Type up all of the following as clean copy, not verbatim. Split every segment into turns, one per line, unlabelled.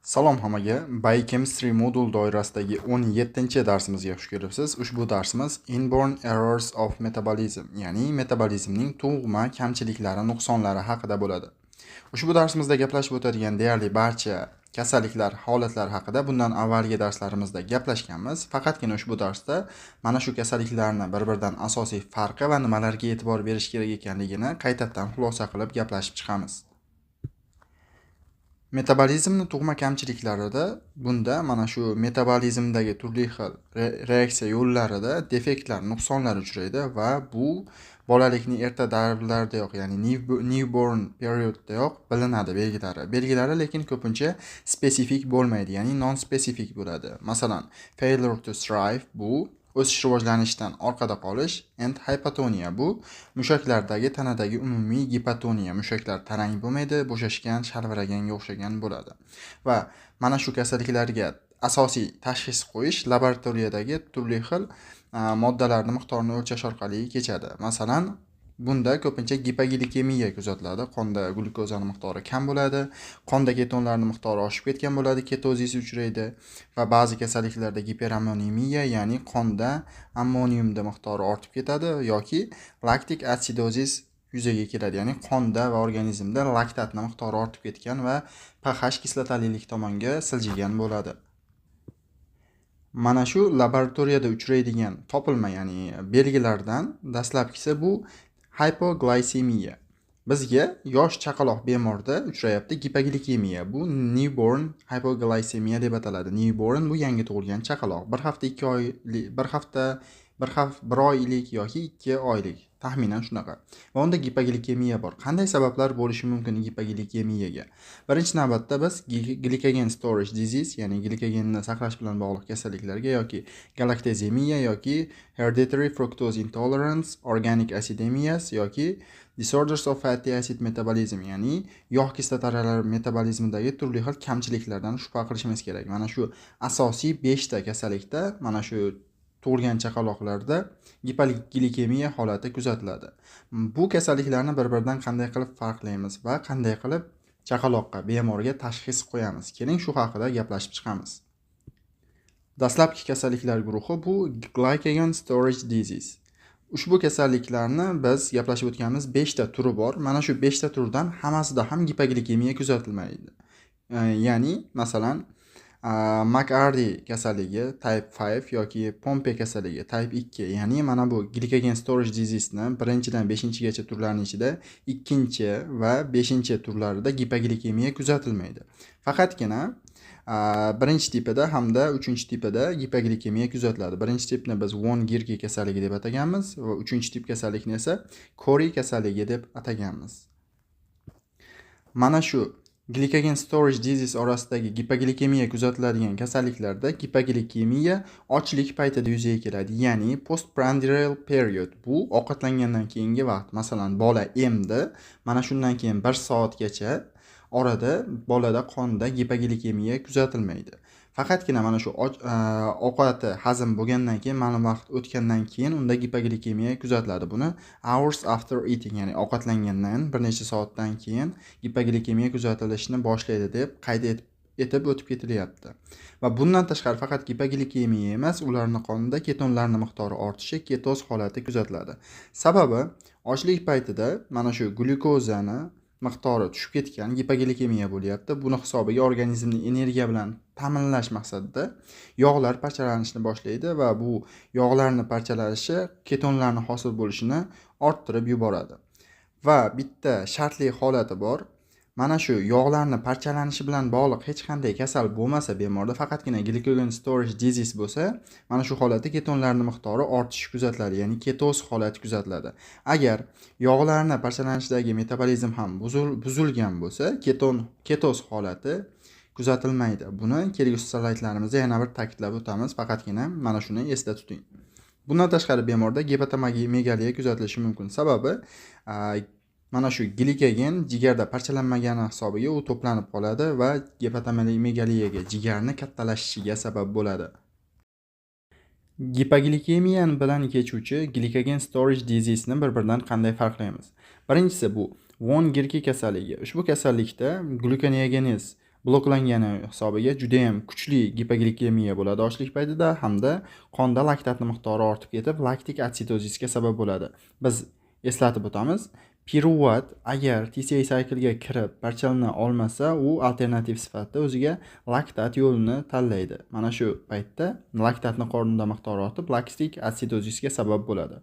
Salom hammaga. Biochemistry modul doirasidagi 17-darsimizga xush kelibsiz. Ushbu darsimiz Inborn Errors of Metabolism, ya'ni metabolizmning tug'ma kamchiliklari, nuqsonlari haqida bo'ladi. Ushbu darsimizda gaplashib o'tadigan deyarli barcha kasalliklar, holatlar haqida bundan avvalgi darslarimizda gaplashganmiz. Faqatgina ushbu darsda mana shu kasalliklarning bir-biridan asosiy farqi va nimalarga e'tibor berish kerak ekanligini qaytadan xulosa qilib gaplashib chiqamiz. Metabolizmning tug'ma kamchiliklarida bunda mana shu metabolizmdagi turli xil reaksiya yo'llarida defektlar, nuqsonlar uchraydi va bu bolalikning erta davrlaridayoq, ya'ni newborn perioddayoq bilinadi belgilari. Belgilari lekin ko'pincha spesifik bo'lmaydi, ya'ni non-spesifik bo'ladi. Masalan, failure to thrive bu o'sish rivojlanishdan orqada qolish, and hypotoniya bu mushaklardagi tanadagi umumiy gipotoniya. Mushaklar tarang bo'lmaydi, bo'shashgan, shalviraganga o'xshagan bo'ladi. Va mana shu kasalliklarga asosiy tashxis qo'yish laboratoriyadagi turli xil moddalarni miqdorini o'lchash orqali kechadi. Masalan, bunda ko'pincha gipoglikemiya kuzatiladi. Qonda glyukozani miqdori kam bo'ladi, qonda ketonlarning miqdori oshib ketgan bo'ladi, ketozis uchraydi va ba'zi kasalliklarda giperammonemiya, ya'ni qonda ammoniumda miqdori ortib ketadi yoki laktik asidozis yuzaga keladi, ya'ni qonda va organizmda laktatning miqdori ortib ketgan va pH kislotalilik tomonga siljigan bo'ladi. Mana shu laboratoriyada uchraydigan topilma, ya'ni belgilardan dastlabkisi bu hypoglaysemiya. Bizga yosh chaqaloq bemorda uchrayapti gipoglikemiya. Bu newborn hypoglaysemiya deb ataladi. Newborn bu yangi tug'ilgan chaqaloq. Bir oylik yoki 2 oylik, taxminan shunaqa. Va unda gipoglikemiya bor. Qanday sabablar bo'lishi mumkin gipoglikemiyaga? Birinchi navbatda biz glycogen storage disease, ya'ni glikogenni saqlash bilan bog'liq kasalliklarga yoki galaktozemiya yoki hereditary fructose intolerance, organic acidemias yoki disorders of fatty acid metabolism, ya'ni yog' kislotalari metabolizmidagi turli xil kamchiliklardan shubha qilishimiz kerak. Mana shu asosiy 5 ta kasallikda mana shu tug'ilgan chaqaloqlarda gipoglikemiya holati kuzatiladi. Bu kasalliklarni bir-biridan qanday qilib farqlaymiz va qanday qilib chaqaloqqa, bemorga tashxis qo'yamiz? Keling, shu haqida gaplashib chiqamiz. Dastlabki kasalliklar guruhi bu glycogen storage disease. Ushbu kasalliklarni biz gaplashib o'tganimiz 5 ta turi bor. Mana shu 5 ta turdan hammasida ham gipoglikemiya kuzatilmaydi. Ya'ni masalan, McArdey kasalligi type 5 yoki Pompe kasalligi type 2, ya'ni mana bu glycogen storage disease'ni 1-dan 5-gacha turlarning ichida 2 va 5-turlarida gipoglikemiya kuzatilmaydi. Faqatgina 1-tipida hamda 3-tipida gipoglikemiya kuzatiladi. 1-tipni biz von Girke kasalligi deb ataganmiz va 3-tip kasallikni esa Cori kasalligi deb ataganmiz. Mana shu glycogen storage disease orasidagi gipoglikemiya kuzatiladigan kasalliklarda gipoglikemiya ochlik paytida yuzaga keladi, ya'ni postprandial period. Bu ovqatlangandan keyingi vaqt. Masalan, bola emdi, mana shundan keyin 1 soatgacha orada bolada qonda gipoglikemiya kuzatilmaydi. Faqatgina mana shu ovqati hazm bo'lgandan keyin, ma'lum vaqt o'tgandan keyin unda gipoglikemiya kuzatiladi. Buni hours after eating, ya'ni ovqatlangandan bir necha soatdan keyin gipoglikemiya kuzatilishni boshlaydi deb qayd etib o'tib ketilyapti. Va bundan tashqari faqat gipoglikemiya emas, ularning qonida ketonlarning miqdori ortishi, ketoz holati kuzatiladi. Sababi ochlik paytida mana shu glyukozani miqdori tushib ketgan, gipoglikemiya bo'lyapti. Buni hisobiga organizmni energiya bilan ta'minlash maqsadida yog'lar parchalanishni boshlaydi va bu yog'larning parchalanishi ketonlarning hosil bo'lishini orttirib yuboradi. Va bitta shartli holati bor. Mana shu yog'larning parchalanishi bilan bog'liq hech qanday kasal bo'lmasa bemorda, faqatgina glycogen storage disease bo'lsa, mana shu holatda ketonlarning miqdori ortishi kuzatiladi, ya'ni ketoz holati kuzatiladi. Agar yog'larning parchalanishidagi metabolizm ham buzilgan bo'lsa, ketoz holati kuzatilmaydi. Buni kelgusi slaydlarimizda yana bir ta'kidlab o'tamiz, faqatgina mana shuni esda tuting. Bundan tashqari bemorda gepatomegaliya kuzatilishi mumkin. Sababi mana shu glikogen jigarda parchalanmagani hisobiga u to'planib qoladi va gepatomegaliyaga, jigarni kattalashishiga sabab bo'ladi. Gipoglikemiya bilan kechuvchi glycogen storage disease ni bir-biridan qanday farqlaymiz? Birinchisi bu von Girke kasalligi. Ushbu kasallikda glyconeogenez bloklangani hisobiga juda ham kuchli gipoglikemiya bo'ladi ochlik paytida hamda qonda laktatning miqdori ortib ketib, laktik atsidozisga sabab bo'ladi. Biz eslatib o'tamiz. Piruvat agar TCA cyclega kirib parchalana olmasa, u alternativ sifatida o'ziga laktat yo'lini tanlaydi. Mana shu paytda laktatning qonda miqdori ortib, laktik atsidozisga sabab bo'ladi.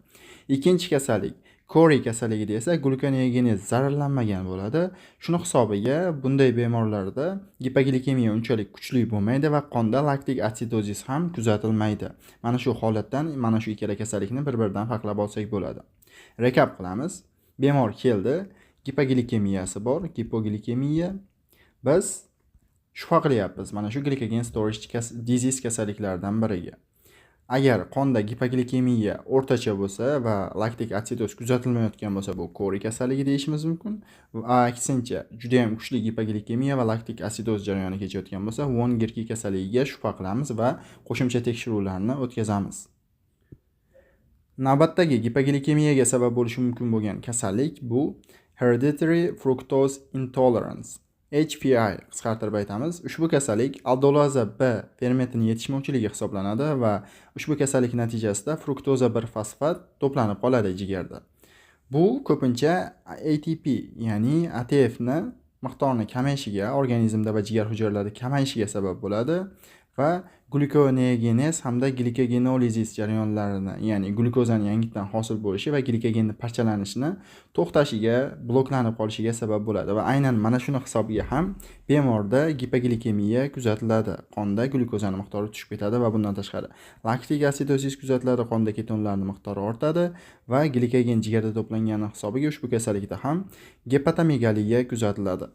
Ikkinchi kasallik Kori kasalligida esa glukoneogenez zararlanmagan bo'ladi. Shuni hisobiga bunday bemorlarda gipoglikemiya unchalik kuchli bo'lmaydi va qonda laktik atsidozis ham kuzatilmaydi. Mana shu holatdan mana shu ikkala kasallikni bir-biridan farqlab olsak bo'ladi. Rekap qilamiz. Bemor keldi, gipoglikemiyasi bor, gipoglikemiya. Biz shubha qilyapmiz mana shu glycogen storage disease kasalliklaridan biriga. Agar qonda gipoglikemiya o'rtacha bo'lsa va laktik atsidoz kuzatilmayotgan bo'lsa, bu Kori kasalligi deyishimiz mumkin. Va aksincha, juda ham kuchli gipoglikemiya va laktik atsidoz jarayoni kechayotgan bo'lsa, von Gerke kasalligiga shubha qilamiz va qo'shimcha tekshiruvlarni o'tkazamiz. Navbatdagi gipoglikemiyaga sabab bo'lishi mumkin bo'lgan kasallik bu hereditary fructose intolerance. HPI qisqartirib aytamiz. Ushbu kasallik aldolaza B fermentining yetishmovchiligi hisoblanadi va ushbu kasallik natijasida fruktoza 1 fosfat to'planib qoladi jigarda. Bu ko'pincha ATP, ya'ni ATF ni miqdorining kamayishiga, organizmda va jigar hujayralarida kamayishiga sabab bo'ladi va glukoneogenez hamda glikogenolizis jarayonlarini, ya'ni glukozaning yangitdan hosil bo'lishi va glikogenning parchalanishini to'xtashiga, bloklanib qolishiga sabab bo'ladi va aynan mana shuni hisobiga ham bemorda gipoglikemiya kuzatiladi. Qonda glukozaning miqdori tushib ketadi va bundan tashqari laktik atsidozis kuzatiladi, qonda ketonlarning miqdori ortadi va glikogen jigarda to'plangani hisobiga ushbu kasallikda ham gepatomegaliya kuzatiladi.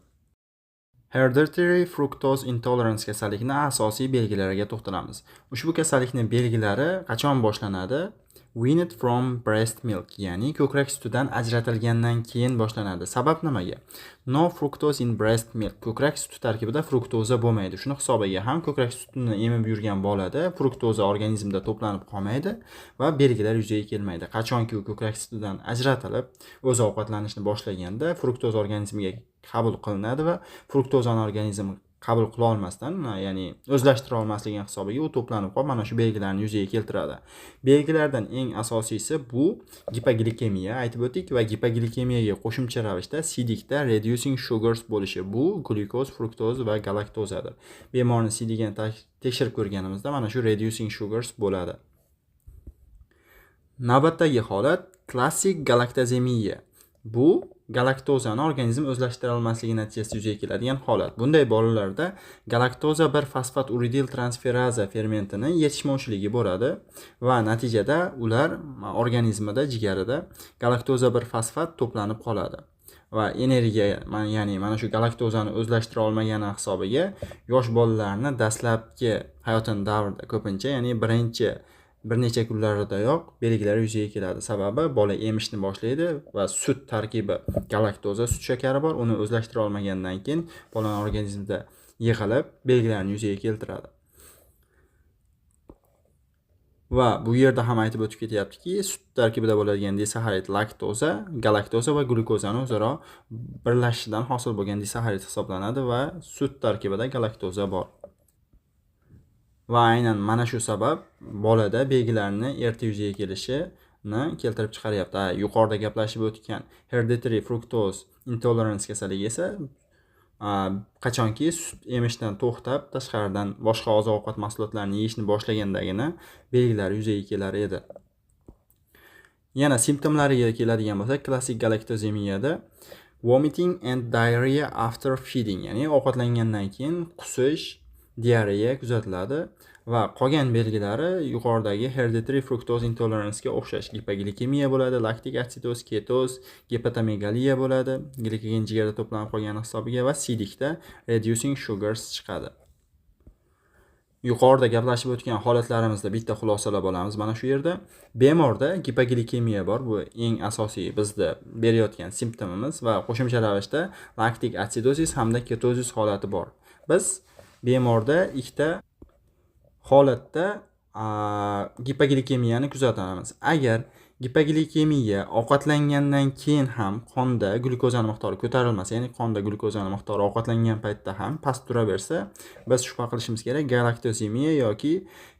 Hereditary fructose intolerance kasalligining asosiy belgilariga to'xtalamiz. Ushbu kasallikning belgilari qachon boshlanadi? Weaned from breast milk, ya'ni ko'krak sutidan ajratilgandan keyin boshlanadi. Sabab nimaga? No fructose in breast milk. Ko'krak suti tarkibida fruktoza bo'lmaydi. Shuni hisobiga ham ko'krak sutini emib yurgan bolada fruktoza organizmda to'planib qolmaydi va belgilar yuzaga kelmaydi. Qachonki u ko'krak sutidan ajratilib, o'z ovqatlanishni boshlaganda fruktoza organizmga qabul qilinadi va fruktozani organizm qabul qila olmasdan, ya'ni o'zlashtira olmasligi hisobiga u to'planib qolib, mana shu belgilarni yuzaga keltiradi. Belgilardan eng asosiysi bu gipoglikemiya aytib o'tdik va gipoglikemiyaga qo'shimcha ravishda sidikda reducing sugars bo'lishi, bu glyukoz, fruktoz va galaktozadir. Bemorning sidigini tekshirib ko'rganimizda mana shu reducing sugars bo'ladi. Navbatdagi holat klassik galaktozemiya. Bu galaktozani organizm o'zlashtira olmasligi natijasida yuzaga keladigan holat. Bunday bolalarda galaktoza 1 fosfat uridil transferaza fermentining yetishmovchiligi bo'ladi va natijada ular organizmida, jigarida galaktoza 1 fosfat to'planib qoladi. Va energiya, ya'ni mana shu galaktozani o'zlashtira olmagani hisobiga yosh bolalarni dastlabki hayotining davrida ko'pincha, ya'ni bir necha kunlaridayoq belgilar yuzaga keladi. Sababi bola emishni boshlaydi va sut tarkibi galaktoza, sut shakari bor, uni o'zlashtira olmagandan keyin bolaning organizmida yig'ilib belgilarni yuzaga keltiradi. Va bu yerda ham aytib o'tib ketyaptiki, sut tarkibida bo'ladigan disaxarid laktoza, galaktoza va glyukozani o'zaro birlashishidan hosil bo'lgan disaxarid hisoblanadi va sut tarkibida galaktoza bor. Va aynan mana shu sabab bolada belgilarni erta yuzaga kelishini keltirib chiqaryapti. Yuqorida gaplashib o'tgan hereditary fructose intolerance kasalligi esa qachonki sut emishdan to'xtab, tashqaridan boshqa oziq-ovqat mahsulotlarini yeyishni boshlagandagina belgilar yuzaga kelar edi. Yana simptomlariga keladigan bo'lsak, klassik galaktozemiyada vomiting and diarrhea after feeding, ya'ni ovqatlangandan keyin qusish, diareya kuzatiladi va qolgan belgilari yuqoridagi hereditary fructose intolerance ga o'xshash gipoglikemiya bo'ladi, laktik atsidoz, ketoz, gepatomegaliya bo'ladi, glikogen jigarda to'planib qolgani hisobiga va sidikda reducing sugars chiqadi. Yuqorida gaplashib o'tgan holatlarimizda bitta xulosalab olamiz. Mana shu yerda bemorda gipoglikemiya bor. Bu eng asosiy bizda berayotgan simptomimiz va qo'shimcha ravishda laktik atsidozis hamda ketozis holati bor. Biz bemorda ikkita holatda gipoglikemiyani kuzatamiz. Agar Gipoglikemiya ovqatlangandan keyin ham qonda glyukozani miqdori ko'tarilmasa, ya'ni qonda glyukozani miqdori ovqatlangan paytda ham past turaversa, biz shubha qilishimiz kerak galaktozemiya yoki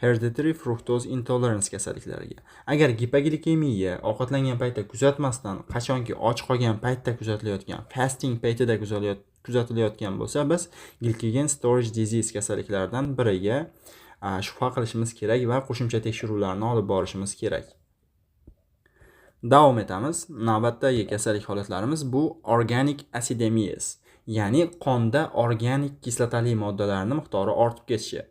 hereditary fructose intolerance kasalliklariga. Agar gipoglikemiya ovqatlangan paytda kuzatmasdan, qachonki och qolgan paytda kuzatilayotgan, fasting paytida kuzatilayotgan bo'lsa, biz glycogen storage disease kasalliklaridan biriga shubha qilishimiz kerak va qo'shimcha tekshiruvlarni olib borishimiz kerak. Davom etamiz. Navbatdagi kasallik holatlarimiz bu organic acidemias, ya'ni qonda organik kislotali moddalarning miqdori ortib ketishi.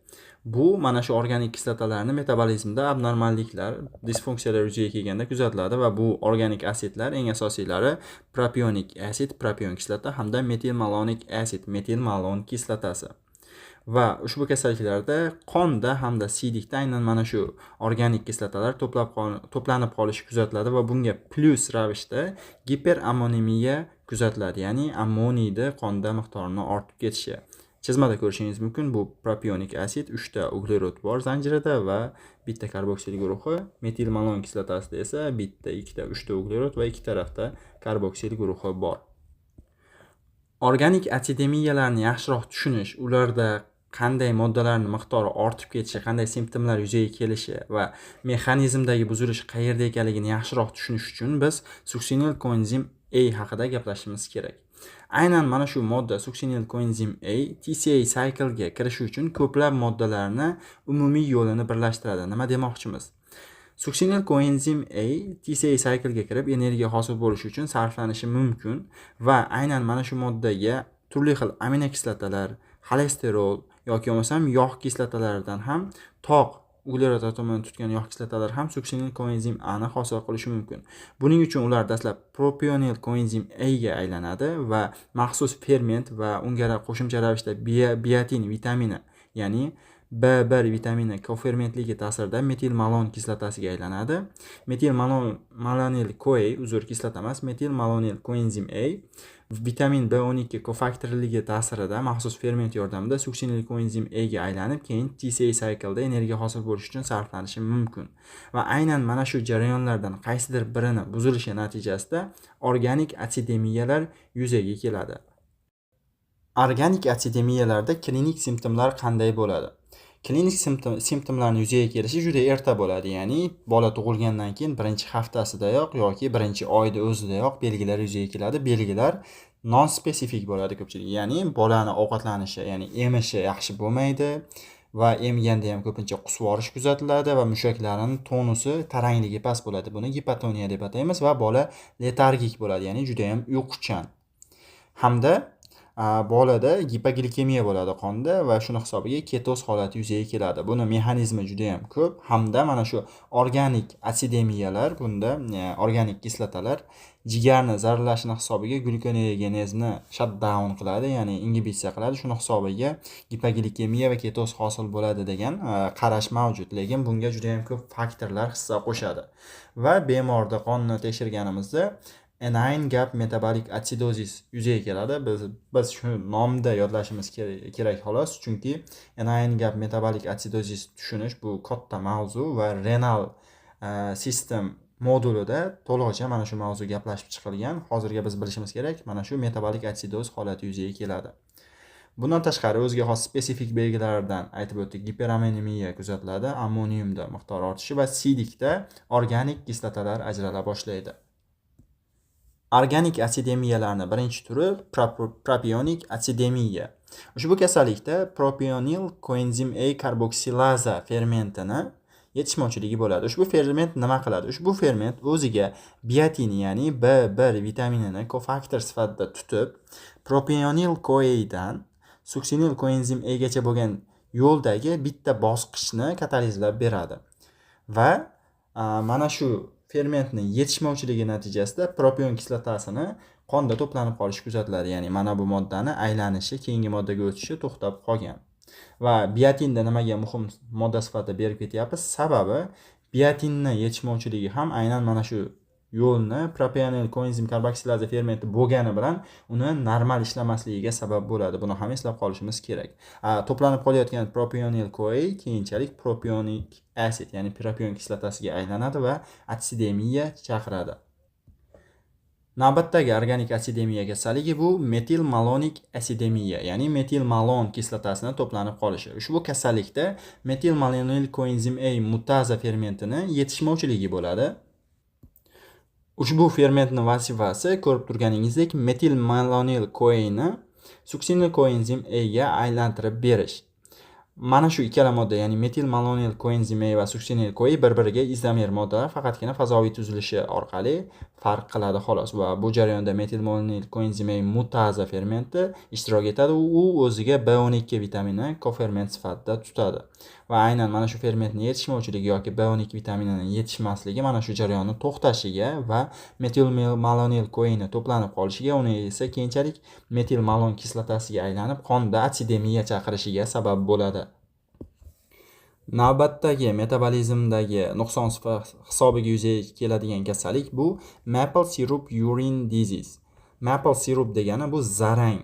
Bu mana shu organik kislotalarning metabolizmida abnormalliklar, disfunksiyalar yuzaga kelganda kuzatiladi va bu organik asidlar eng asosiylari propionik asid, propion kislota hamda metil malonic asid, metil malon kislotasi. Va ushbu kasalliklarda qonda hamda siydikda aynan mana shu organik kislotalar to'planib qolishi kuzatiladi va bunga plus ravishda giperammonemiya kuzatiladi, ya'ni ammoniyni qonda miqdorini ortib ketishi. Chizmada ko'rishingiz mumkin, bu propionik asid 3 ta uglerod bor zanjirida va bitta karboksil guruhi, metil malon kislotasida esa bitta, 2 ta, 3 ta uglerod va ikki tarafda karboksil guruhi bor. Organik asidemiyalarni yaxshiroq tushunish, ularda qanday moddalarning miqdori ortib ketishi, qanday simptomlar yuzaga kelishi va mexanizmdagi buzilish qayerda ekanligini yaxshiroq tushunish uchun biz suksinil koenzim A haqida gaplashishimiz kerak. Aynan mana shu modda suksinil koenzim A TCA cycle'ga kirishi uchun ko'plab moddalarni umumiy yo'lini birlashtiradi. Nima demoqchimiz? Suksinil koenzim A TCA cycle'ga kirib energiya hosil bo'lishi uchun sarflanishi mumkin va aynan mana shu moddaga turli xil aminokislotalar, xolesterol yoki bo'lmasam yog' kislotalaridan ham tog' uglerod atomini tutgan yog' kislotalar ham suksinil koenzim A ni hosil qilishi mumkin. Buning uchun ular dastlab propionil koenzim A ga aylanadi va maxsus ferment va unga qo'shimcha ravishda biotin vitamini, ya'ni B1 vitamini kofermentligi ta'sirida metil malon kislotasiga aylanadi. Metil malonil CoA, kislota emas, metil malonil koenzim A vitamin B12 kofaktorligi ta'sirida maxsus ferment yordamida suksinil koenzim A ga aylanib, keyin TCA cycle'da energiya hosil bo'lishi uchun sarflanishi mumkin. Va aynan mana shu jarayonlardan qaysidir birini buzilishi natijasida organik asidemiyalar yuzaga keladi. Organik asidemiyalarda klinik simptomlar qanday bo'ladi? Klinik simptomlarning yuzaga kelishi juda erta bo'ladi, ya'ni bola tug'ilgandan keyin birinchi haftasidayoq yoki birinchi oyda o'zidayoq belgilar yuzaga keladi. Belgilar non-spesifik bo'ladi ko'pchilik, ya'ni bolani ovqatlanishi, ya'ni emishi yaxshi bo'lmaydi va emganda ham ko'pincha qusvorish kuzatiladi va mushaklarining tonusi, tarangligi past bo'ladi. Buni gipotoniya deb ataymiz va bola letargik bo'ladi, ya'ni juda ham uyquchan. Hamda bolada gipoglikemiya bo'ladi qonda va shuni hisobiga ketoz holati yuzaga keladi. Buni mexanizmi juda ham ko'p hamda mana shu organik asidemiyalar, bunda organik kislotalar jigarni zararlashini hisobiga glyukoneogenezni shutdown qiladi, ya'ni ingibitsiya qiladi. Shuni hisobiga gipoglikemiya va ketoz hosil bo'ladi degan qarash mavjud, lekin bunga juda ham ko'p faktorlar hissa qo'shadi. Va bemorda qonni tekshirganimizda anion gap metabolic acidosis yuzaga keladi. Biz shu nomda yodlashimiz kerak xolos, chunki anion gap metabolic acidosis tushunish bu katta mavzu va renal system modulida to'lig'icha mana shu mavzu gaplashib chiqilgan. Hozirga biz bilishimiz kerak, mana shu metabolik atsidoz holati yuzaga keladi. Bundan tashqari o'ziga xos spesifik belgilardan aytib o'tdik. Giperammonemiya kuzatiladi, ammoniumda miqdor ortishi va siydikda organik kislotalar ajrala boshlaydi. Organik asidemiyalarning birinchi turi propionik asidemiya. Ushbu kasallikda propionil koenzim A karboksilaza fermentini yetishmovchiligi bo'ladi. Ushbu ferment nima qiladi? Ushbu ferment o'ziga biotin, ya'ni B1 vitaminini kofaktor sifatida tutib, propionil CoA dan suksinil koenzim A gacha bo'lgan yo'ldagi bitta bosqichni katalizlab beradi. Va mana shu fermentning yetishmovchiligi natijasida propion kislotasini qonda to'planib qolishi kuzatiladi. Ya'ni mana bu moddani aylanishi, keyingi moddaga o'tishi to'xtab qolgan. Va biotinda nimaga muhim modda sifatida berib ketyapmiz? Sababi biotinning yetishmovchiligi ham aynan mana shu yo'lni propionil koenzim karboksilaza fermenti bo'lgani bilan uni normal ishlamasligiga sabab bo'ladi. Buni ham eslab qolishimiz kerak. To'planib qolayotgan propionil CoA keyinchalik propionic acid, ya'ni propion kislotasiga aylanadi va atsidemiya chaqiradi. Navbatdagi organik asidemiya kasalligi bu metil malonik asidemiya, ya'ni metil malon kislotasini to'planib qolishi. Ushbu kasallikda metil malonil koenzim A mutaza fermentini yetishmovchiligi bo'ladi. Ushbu fermentning vazifasi ko'rib turganingizdek metil malonil CoA ni suksinil koenzim A ga aylantirib berish. Mana shu ikkala modda, ya'ni metil malonil koenzim A va suksinil CoA bir-biriga izomer moddalar, faqatgina fazoviy tuzilishi orqali farq qiladi xolos. Va bu jarayonda metil malonil koenzim A mutaza fermenti ishtirok etadi. U o'ziga B12 vitamini koferment sifatida tutadi. Va aynan mana shu fermentning yetishmovchiligi yoki B12 vitaminining yetishmasligi mana shu jarayonni to'xtashiga va metil malonil CoA ni to'planib qolishiga, uni esa keyinchalik metil malon kislotasiga aylanib qonda atsidemiya chaqirishiga sabab bo'ladi. Navbatdagi metabolizmdagi nuqson hisobiga yuzaga keladigan kasallik bu maple syrup urine disease. Maple syrup degani bu zarang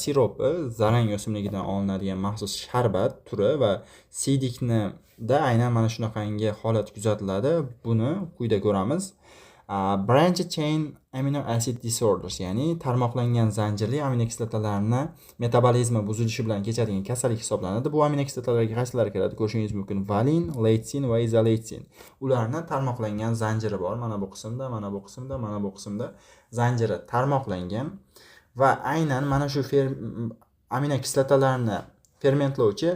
siropi, zarang o'simligidan olinadigan maxsus sharbat turi va sidikda aynan mana shunaqangi holat kuzatiladi. Buni quyida ko'ramiz. Branch chain amino acid disorders, ya'ni tarmoqlangan zanjirli aminokislotalarni metabolizmi buzilishi bilan kechadigan kasallik hisoblanadi. Bu aminokislotalarga qaysilari kiradi? Ko'rishingiz mumkin. Valin, leytsin va izoleytsin. Ularni tarmoqlangan zanjiri bor. Mana bu qismda, mana bu qismda, mana bu qismda zanjiri tarmoqlangan va aynan mana shu aminokislotalarni fermentlovchi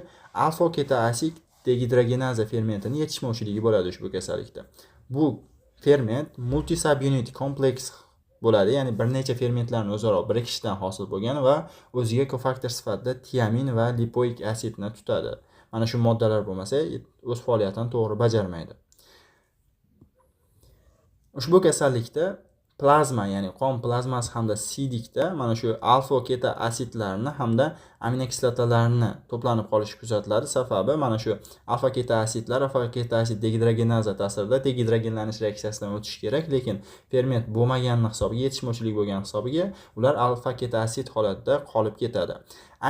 alfa keta asid dehidrogenaza fermentini yetishmovchiligi bo'ladi ushbu kasallikda. Bu ferment multisubunit kompleks bo'ladi, ya'ni bir necha fermentlarning o'zaro birikishidan hosil bo'lgan va o'ziga kofaktor sifatida tiamin va lipoik asidni tutadi. Mana shu moddalar bo'lmasa, o'z faoliyatini to'g'ri bajarmaydi. Ushbu kasallikda plazma, ya'ni qon plazmasi hamda sidikda mana shu alfa keta asidlarni hamda aminokislotalarni to'planib qolishi kuzatiladi. Sababi mana shu alfa keta asidlar alfa keta asid dehidrogenaza ta'sirida dehidrogenlanish reaksiyasidan o'tishi kerak, lekin ferment bo'lmaganini hisobiga, yetishmovchilik bo'lgan hisobiga ular alfa keta asid holatida qolib ketadi.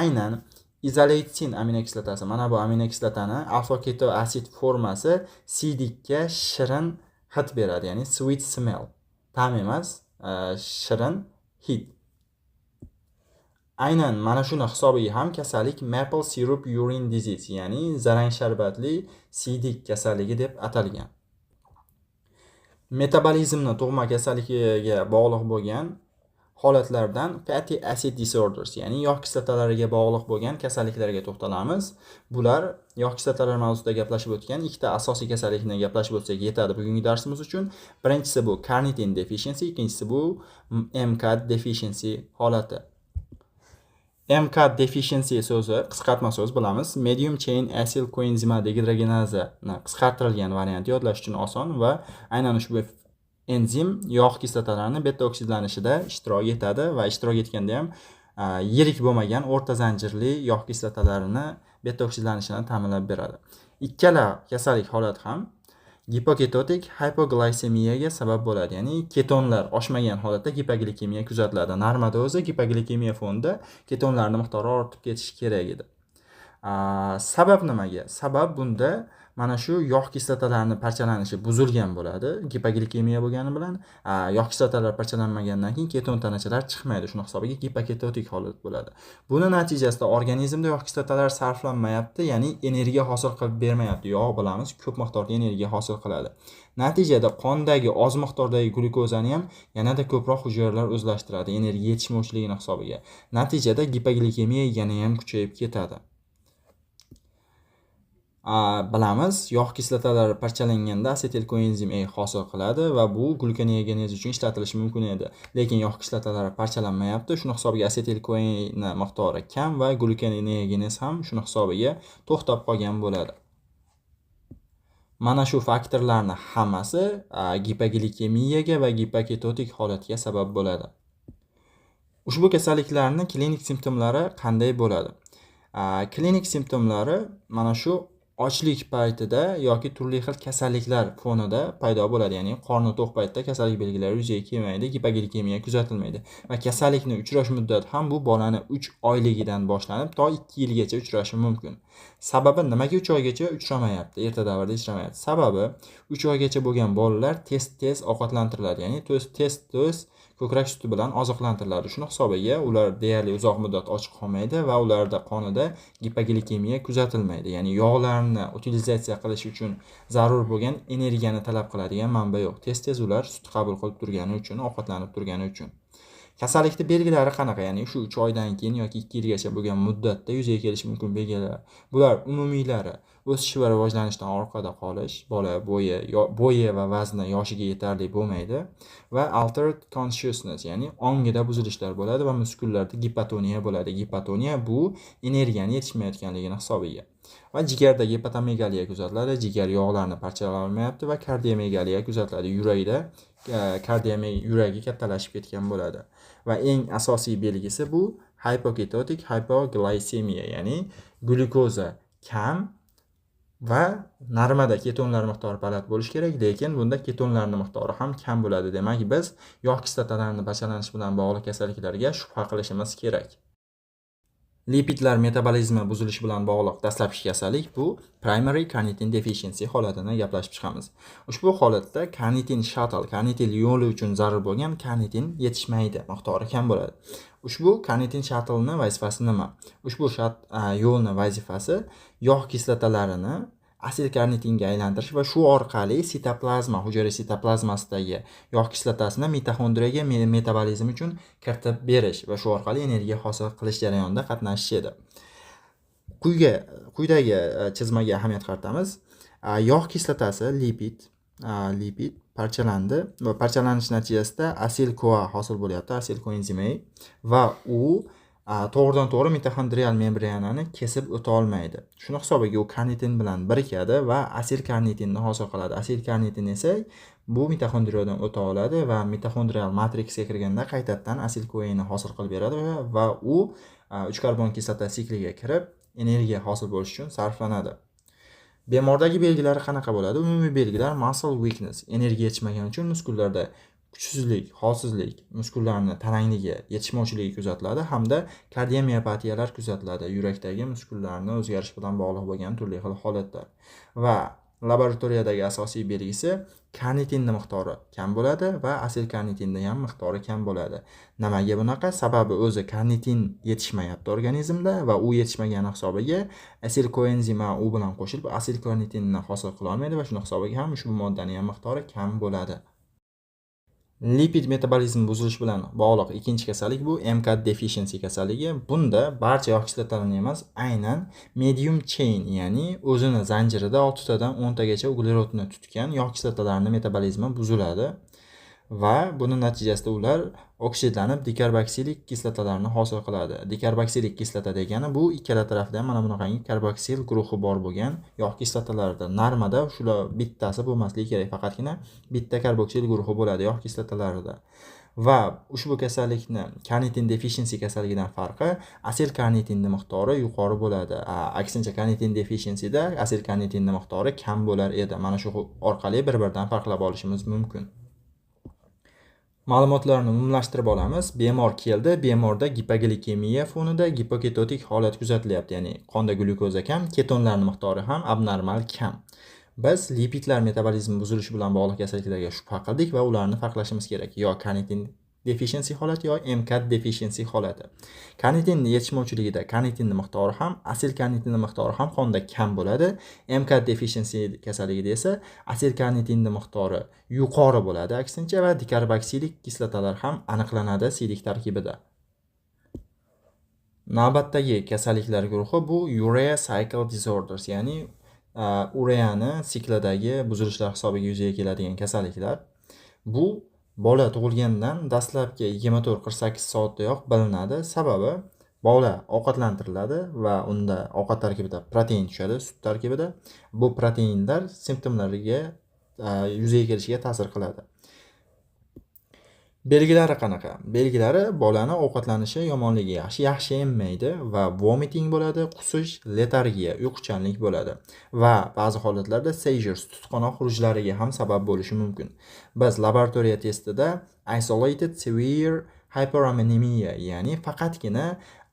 Aynan izoleytsin aminokislotasi, mana bu aminokislotani alfa keta asid formasi sidikka shirin hid beradi, ya'ni sweet smell. Ta'm emas, shirin hid. Aynan mana shuni hisobiga ham kasallik maple syrup urine disease, ya'ni zarang sharbatli sidik kasalligi deb atalgan. Metabolizmni tug'ma kasalligiga bog'liq bo'lgan holatlardan fatty acid disorders, ya'ni yog' kislotalariga bog'liq bo'lgan kasalliklarga to'xtalamiz. Bular yog' kislotalar mavzusida gaplashib o'tgan ikkita asosiy kasallikni gaplashib o'tsak yetadi bugungi darsimiz uchun. Birinchisi bu carnitin deficiency, ikkinchisi bu MCAD deficiency holati. MCAD deficiency so'zi qisqartma so'z, bilamiz. Medium chain acyl coenzima dehidrogenaza qisqartirilgan varianti, yodlash uchun oson va aynan ushbu enzim yog' kislotalarini beta oksidlanishida ishtirok etadi va ishtirok etganda ham yirik bo'lmagan o'rta zanjirli yog' kislotalarini beta oksidlanishini ta'minlab beradi. Ikkala kasallik holati ham gipoketotik hypoglaysemiyaga sabab bo'ladi, ya'ni ketonlar oshmagan holatda gipoglikemiya kuzatiladi. Normada o'zi gipoglikemiya fonida ketonlarning miqdori ortib ketishi kerak edi. Sabab nimaga? Sabab bunda mana shu yog' kislotalarning parchalanishi buzilgan bo'ladi. Gipoglikemiya bo'lgani bilan yog' kislotalar parchalanmagandan keyin keton tanachalar chiqmaydi. Shuning hisobiga gipoketotik holat bo'ladi. Buni natijasida organizmda yog' kislotalar sarflanmayapti, ya'ni energiya hosil qilib bermayapti. Yog' bilamiz, ko'p miqdorda energiya hosil qiladi. Natijada qondagi oz miqdordagi glyukozani ham yanada ko'proq hujayralar o'zlashtiradi energiya yetishmovchiligining hisobiga. Natijada gipoglikemiya yana ham kuchayib ketadi. Bilamiz, yog' kislotalari parchalanganda asetil koenzim A hosil qiladi va bu glukoneogenez uchun ishlatilishi mumkin edi. Lekin yog' kislotalari parchalanmayapti. Shuning hisobiga asetil koen miqdori kam va glukoneogenez ham shuning hisobiga to'xtab qolgan bo'ladi. Mana shu faktorlarning hammasi gipoglikemiyaga va gipoketotik holatga sabab bo'ladi. Ushbu kasalliklarning klinik simptomlari qanday bo'ladi? Klinik simptomlari mana shu ochlik paytida yoki turli xil kasalliklar fonida paydo bo'ladi. Ya'ni qorni to'q paytda kasallik belgilari yuzaga kelmaydi, gipoglikemiya kuzatilmaydi va kasallikni uchrash muddati ham bu bolani 3 oyligidan boshlanib to 2 yilgacha uchrashi mumkin. Sababi nimaga 3 oygacha uchramayapti? Erta davrda uchramayapti. Sababi 3 oygacha bo'lgan bolalar tez ovqatlantiriladi. Ya'ni tez ko'krak suti bilan oziqlantiriladi. Shuni hisobiga ular deyarli uzoq muddat och qolmaydi va ularda qonida gipoglikemiya kuzatilmaydi. Ya'ni yog'larni utilizatsiya qilish uchun zarur bo'lgan energiyani talab qiladigan manba yo'q. Tez ular sut qabul qilib turgani uchun, ovqatlanib turgani uchun. Kasallikning belgilari qanaqa? Ya'ni shu 3 oydan keyin yoki 2 yilgacha bo'lgan muddatda yuzaga kelishi mumkin belgilar. Bular umumiylari o'sish va rivojlanishdan orqada qolish, bola bo'yi va vazni yoshiga yetarli bo'lmaydi va altered consciousness, ya'ni ongida buzilishlar bo'ladi va muskullarda gipotoniya bo'ladi. Gipotoniya bu energiyani yetishmayotganligini hisobiga. Va jigarda gepatomegaliya kuzatiladi, jigar yog'larni parchalay olmayapti va kardiomegaliya kuzatiladi. Yuragi kattalashib ketgan bo'ladi. Va eng asosiy belgisi bu hypoketotic hypoglycemia, ya'ni glyukoza kam va normada ketonlar miqdori baland bo'lishi kerak, lekin bunda ketonlarning miqdori ham kam bo'ladi. Demak, biz yog' kislotalarining parchalanishi bilan bog'liq kasalliklarga shubha qilishimiz kerak. Lipidlar metabolizmi buzilishi bilan bog'liq dastlabki kasallik bu primary carnitin deficiency holatini gaplashib chiqamiz. Ushbu holatda carnitin shuttle, carnitin yo'li uchun zarur bo'lgan carnitin yetishmaydi, miqdori kam bo'ladi. Ushbu carnitin shuttle vazifasi nima? Ushbu yo'lning vazifasi yog' kislotalarini asil karnitinga aylantirish va shu orqali sitoplazma, hujayra sitoplazmasidagi yog' kislotasini mitoxondriyaga metabolizm uchun kiritib berish va shu orqali energiya hosil qilish jarayonida qatnashish edi. Quyidagi chizmaga ahamiyat qaratamiz. Yog' kislotasi lipid parchalandi va parchalanish natijasida asil-CoA hosil bo'lyapti, asil koenzimi va u to'g'ridan-to'g'ri mitoxondrial membranani kesib o'ta olmaydi. Shuni hisobiga u karnitin bilan birikadi va asil karnitinni hosil qiladi. Asil karnitin esa bu mitoxondriyadan o'ta oladi va mitoxondrial matriksga kirganda qaytadan asil CoAni hosil qilib beradi va u 3 karbon kislota sikliga kirib energiya hosil bo'lish uchun sarflanadi. Bemordagi belgilari qanaqa bo'ladi? Umumiy belgilar muscle weakness, energiya yetishmagani uchun muskullarda kuchsizlik, holsizlik, muskullarning tarangligi, yetishmovchiligi kuzatiladi hamda kardiomiyopatiyalar kuzatiladi, yurakdagi muskullarning o'zgarishi bilan bog'liq bo'lgan turli xil holatlar. Va laboratoriyadagi asosiy belgisi karnitinning miqdori kam bo'ladi va asil karnitinning ham miqdori kam bo'ladi. Nimaga bunaqa? Sababi o'zi karnitin yetishmayapti organizmda va u yetishmagani hisobiga asil koenzim u bilan qo'shilib asil karnitinni hosil qila olmaydi va shuni hisobiga ham ushbu moddaning ham miqdori kam bo'ladi. Lipid metabolizmi buzilishi bilan bog'liq ikkinchi kasallik bu MCAD deficiency kasalligi. Bunda barcha yog' kislotalarni emas, aynan medium chain, ya'ni o'zini zanjirida 6 tadan 10 tagacha uglerodni tutgan yog' kislotalarning metabolizmi buziladi va buning natijasida ular oksidlanib dikarboksilik kislotalarni hosil qiladi. Dikarboksilik kislota degani bu ikkala tarafda ham mana bunaqangi karboksil guruhi bor bo'lgan yog' kislotalardir. Normada shular bittasi bo'lmasligi kerak, faqatgina bitta karboksil guruhi bo'ladi yog' kislotalarida. Va ushbu kasallikni carnitin deficiency kasalligidan farqi asil karnitinning miqdori yuqori bo'ladi. Aksincha carnitin deficiencyda asil karnitinning miqdori kam bo'lar edi. Mana shu orqali bir-biridan farqlab olishimiz mumkin. Ma'lumotlarni umumlashtirib olamiz. Bemor keldi, bemorda gipoglikemiya fonida gipoketotik holat kuzatilyapti, ya'ni qonda glyukoza kam, ketonlarning miqdori ham abnormal kam. Biz lipidlar metabolizmi buzilishi bilan bog'liq kasalliklarga shubha qildik va ularni farqlashimiz kerak. Yo carnitin deficiency holati yo MCAD deficiency holati. Karnitin yetishmovchiligida karnitinning miqdori ham, asil karnitinning miqdori ham qonda kam bo'ladi. MCAD deficiency kasalligida esa asil karnitinning miqdori yuqori bo'ladi aksincha va dikarboksilik kislotalar ham aniqlanadi siydik tarkibida. Navbatdagi kasalliklar guruhi bu urea cycle disorders, ya'ni ureani siklidagi buzilishlar hisobiga yuzaga keladigan kasalliklar. Bu bola tug'ilgandan dastlabki 24-48 soatdayoq bilinadi. Sababi bola ovqatlantiriladi va unda ovqat tarkibida protein tushadi, sut tarkibida. Bu proteinlar simptomlariga yuzaga kelishiga ta'sir qiladi. Belgilari qanaqa? Belgilari bolani ovqatlanishi yomonligi yaxshi emmaydi va vomiting bo'ladi, qusish, letargiya, uyquchanlik bo'ladi va ba'zi holatlarda seizures, tutqanoq xurujlariga ham sabab bo'lishi mumkin. Biz laboratoriya testida isolated severe hyperammonemia, ya'ni faqatgina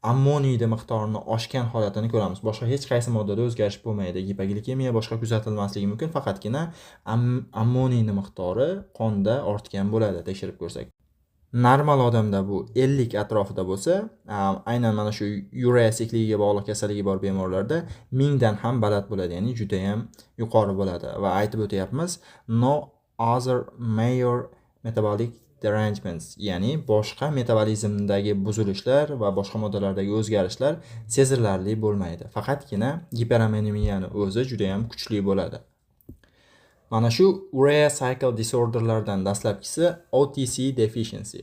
ammoniyni miqdorini oshgan holatini ko'ramiz. Boshqa hech qaysi moddada o'zgarish bo'lmaydi. Gipoglikemiya boshqa kuzatilmasligi mumkin, faqatgina ammoniyni miqdori qonda ortgan bo'ladi tekshirib ko'rsak. Normal odamda bu 50 atrofida bo'lsa, aynan mana shu urea sikligiga bog'liq kasalligi bor bemorlarda 1000 dan ham baland bo'ladi, ya'ni juda ham yuqori bo'ladi va aytib o'tyapmiz no other major metabolic derangements, ya'ni boshqa metabolizmdagi buzilishlar va boshqa moddalardagi o'zgarishlar sezilarli bo'lmaydi. Faqatgina giperammonemiyani o'zi juda ham kuchli bo'ladi. Mana shu urea cycle disorderlardan dastlabkisi OTC deficiency,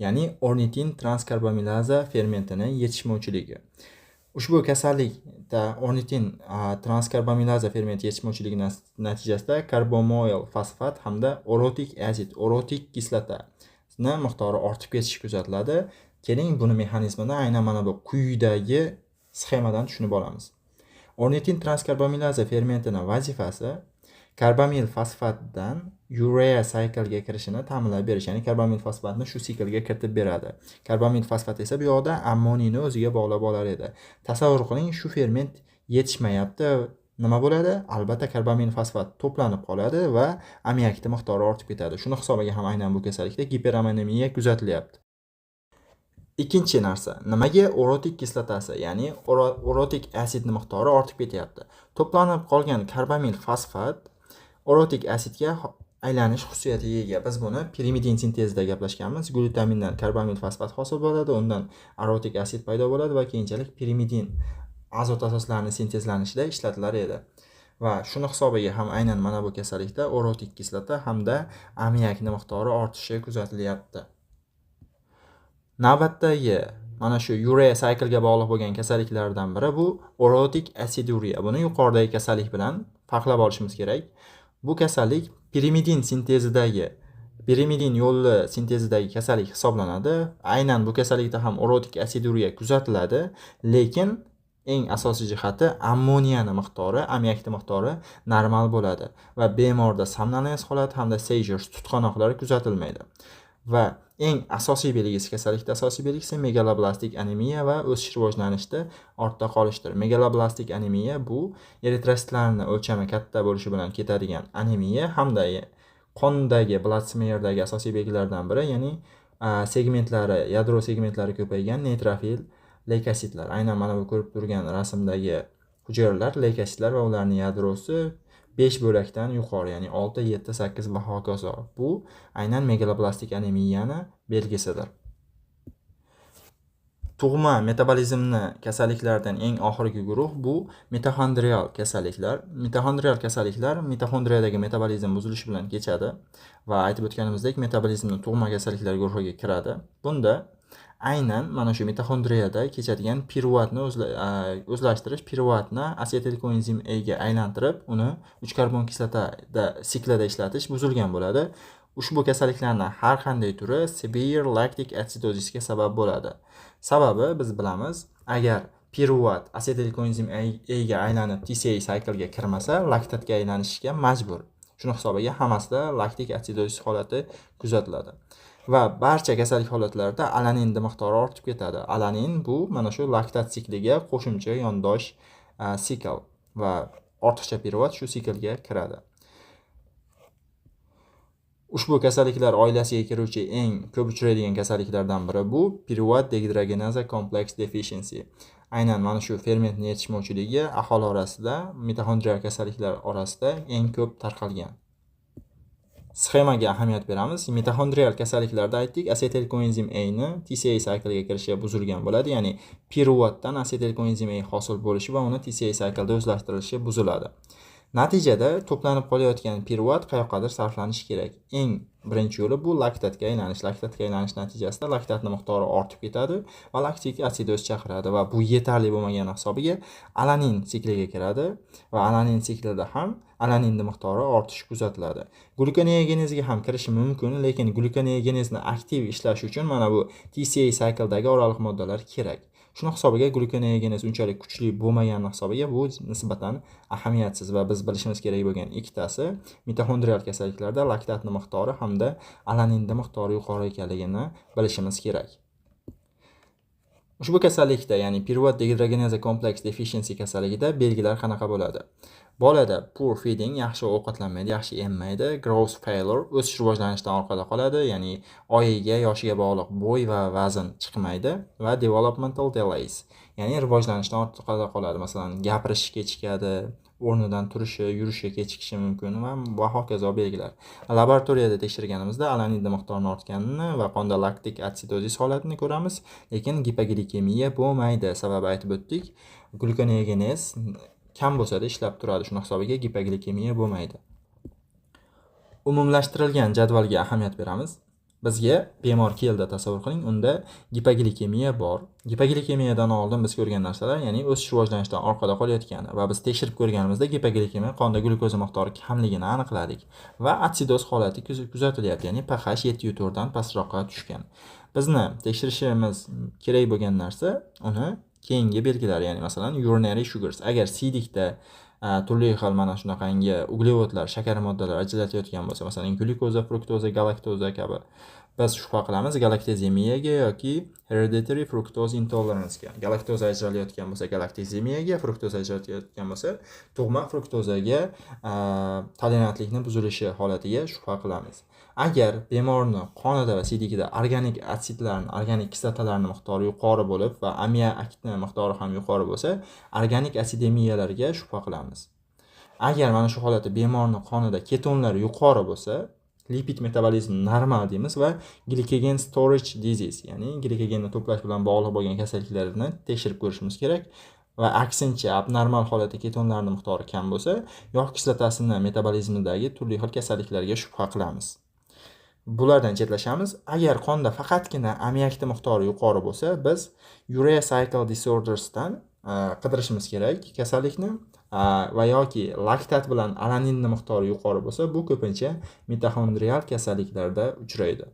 ya'ni ornitin transkarbamilaza fermentini yetishmovchiligi. Ushbu kasallikda ornitin transkarbamilaza fermenti yetishmovchiligi natijasida karbomoil fosfat hamda orotik acid, orotik kislotani miqdori ortib ketishi kuzatiladi. Keling, buni mexanizmini aynan mana bu quyidagi sxemadan tushunib olamiz. Ornitin transkarbamilaza fermentining vazifasi karbamil fosfatdan urea siklga kirishini ta'minlab berish, ya'ni karbamil fosfatni shu siklga kiritib beradi. Karbamil fosfat esa bu yoqda ammoniyni o'ziga bog'lab olar edi. Tasavvur qiling, shu ferment yetishmayapti. Nima bo'ladi? Albatta karbamil fosfat to'planib qoladi va ammiakni miqdori ortib ketadi. Shuni hisobiga ham aynan bu kasallikda giperammonemiya kuzatilyapti. Ikkinchi narsa, nimaga orotik kislotasi, ya'ni orotik asidning miqdori ortib ketyapti? To'planib qolgan karbamil fosfat orotik asidga aylanish xususiyatiga ega. Biz buni pirimidin sintezida gaplashganmiz. Glutamindan karbamil fosfat hosil bo'ladi, undan orotik asid paydo bo'ladi va keyinchalik pirimidin azot asoslarining sintezlanishida ishlatilar edi. Va shuni hisobiga ham aynan mana bu kasallikda orotik kislota hamda ammiakning miqdori ortishi kuzatilyapti. Navbatdagi mana shu urea siklga bog'liq bo'lgan kasalliklardan biri bu orotik aciduria. Buni yuqoridagi kasallik bilan farqlab olishimiz kerak. Bu kasallik pirimidin yo'li sintezidagi kasallik hisoblanadi. Aynan bu kasallikda ham orotik aciduria kuzatiladi, lekin eng asosiy jihati ammoniyani miqdori, ammiakning miqdori normal bo'ladi va bemorda somnolens holati hamda seizures, tutqanoqlar kuzatilmaydi. Va eng asosiy belgisi, kasallikda asosiy belgisi megaloblastik anemiya va o'sish rivojlanishda ortda qolishdir. Megaloblastik anemiya bu eritrositlarning o'lchami katta bo'lishi bilan ketadigan anemiya hamda qondagi blood smeardagi asosiy belgilardan biri, ya'ni segmentlari, yadro segmentlari ko'paygan neytrofil leykositlar. Aynan mana bu ko'rib turgan rasmdagi hujayralar leykositlar va ularning yadrosi 5 bo'lakdan yuqori, ya'ni 6, 7, 8 va hokazo. Bu aynan megaloblastik anemiyani belgisidir. Tug'ma metabolizmni kasalliklardan eng oxirgi guruh bu mitoxondrial kasalliklar. Mitoxondrial kasalliklar mitoxondriyadagi metabolizm buzilishi bilan kechadi va aytib o'tganimizdek metabolizmni tug'ma kasalliklar guruhiga kiradi. Bunda aynan mana shu mitoxondriyada kechadigan piruvatni o'zlashtirish, piruvatni asetil koenzim A ga aylantirib, uni 3 karbon kislotada siklida ishlatish buzilgan bo'ladi. Ushbu kasalliklarning har qanday turi severe lactic acidosisga sabab bo'ladi. Sababi biz bilamiz, agar piruvat asetil koenzim A ga aylanib TCA siklga kirmasa, laktatga aylanishga majbur. Shuni hisobiga hammasida laktik acidosis holati kuzatiladi. Va barcha kasallik holatlarida alaninning miqdori ortib ketadi. Alanin bu mana shu laktat sikliga qo'shimcha yondosh sikl va ortiqcha piruvat shu siklga kiradi. Ushbu kasalliklar oilasiga kiruvchi eng ko'p uchraydigan kasalliklardan biri bu piruvat dehidrogenaza complex deficiency. Aynan mana shu fermentning yetishmovchiligi aholi orasida, mitoxondrial kasalliklar orasida eng ko'p tarqalgan. Sxemaga ahamiyat beramiz. Mitoxondrial kasalliklarda aytdik, asetil koenzim A ni TCA siklga kirishi buzilgan bo'ladi, ya'ni piruvatdan asetil koenzim A hosil bo'lishi va uni TCA siklda o'zlashtirilishi buziladi. Natijada to'planib qolayotgan piruvat qayoqqadir sarflanishi kerak. Eng Birinchi yo'li bu laktatga aylanish. Laktatga aylanish natijasida laktatning miqdori ortib ketadi va laktik atsidoz chaqiradi va bu yetarli bo'lmagani hisobiga alanin sikliga kiradi va alanin siklida ham alaninning miqdori ortishi kuzatiladi. Glyukoneogenezga ham kirishi mumkin, lekin glyukoneogenezni aktiv ishlashi uchun mana bu TCA sikldagi oraliq moddalar kerak. Shuni hisobiga glyukoneogenez unchalik kuchli bo'lmagani hisobiga bu nisbatan ahamiyatsiz va biz bilishimiz kerak bo'lgan ikkitasi mitoxondrial kasalliklarda laktatning miqdori hamda alaninning miqdori yuqori ekanligini bilishimiz kerak. Ushbu kasallikda, ya'ni Pyruvate dehidrogenase complex deficiency kasalligida belgilar qanaqa bo'ladi? Bolada poor feeding, yaxshi ovqatlanmaydi, yaxshi emmaydi, growth failure, o'sish rivojlanishdan orqada qoladi, ya'ni oyiga, yoshiga bog'liq bo'y va vazn chiqmaydi va developmental delays, ya'ni rivojlanishdan orqada qoladi. Masalan, gapirishi kechikadi, o'rnidan turishi, yurishi kechikishi mumkin va hokazo belgilar. Laboratoriyada tekshirganimizda alaninning miqdori ortganini va qonda laktik atsidozis holatini ko'ramiz, lekin gipoglikemiya bo'lmaydi. Sababi aytib o'tdik, glyukoneogenez kam bo'lsa-da ishlab turadi. Shuna hisobiga gipoglikemiya bo'lmaydi. Umumlashtirilgan jadvalga ahamiyat beramiz. Bizga bemor keldi, tasavvur qiling, unda gipoglikemiya bor. Gipoglikemiyadan oldin biz ko'rgan narsalar, ya'ni o'sish rivojlanishdan orqada qolayotgani va biz tekshirib ko'rganimizda gipoglikemiya qonda glyukoza miqdori kamligini aniqladik va atsidoz holati kuzatilyapti, ya'ni pH 7.4 dan pastroqqa tushgan. Bizni tekshirishimiz kerak bo'lgan narsa uni keyingi belgilar, ya'ni masalan urinary sugars. Agar siydikda turli xil mana shunaqangi uglevodlar, shakar moddalar ajratilayotgan bo'lsa, masalan glyukoza, fruktoza, galaktoza kabi, biz shubha qilamiz galaktozemiyaga yoki hereditary fructose intolerancega. Galaktoza ajratilayotgan bo'lsa galaktozemiyaga, fruktoza ajratilayotgan bo'lsa tug'ma fruktozaga tolerantlikning buzilishi holatiga shubha qilamiz. Agar bemorning qonida va siydikida organik assidlarning, organik kislotalarning miqdori yuqori bo'lib va ammiakning miqdori ham yuqori bo'lsa, organik asidemiyalarga shubha qilamiz. Agar mana shu holatda bemorning qonida ketonlar yuqori bo'lsa, lipid metabolizmi normal deymiz va glycogen storage disease, ya'ni glikogenni to'plash bilan bog'liq bo'lgan kasalliklarni tekshirib ko'rishimiz kerak. Va aksincha abnormal holatda ketonlarning miqdori kam bo'lsa, yog' kislotasining metabolizmidagi turli xil kasalliklarga shubha qilamiz. Bulardan chetlashamiz. Agar qonda faqatgina ammiakning miqdori yuqori bo'lsa, biz urea cycle disordersdan qidirishimiz kerak kasallikni va yoki laktat bilan alaninning miqdori yuqori bo'lsa, bu ko'pincha mitoxondrial kasalliklarda uchraydi.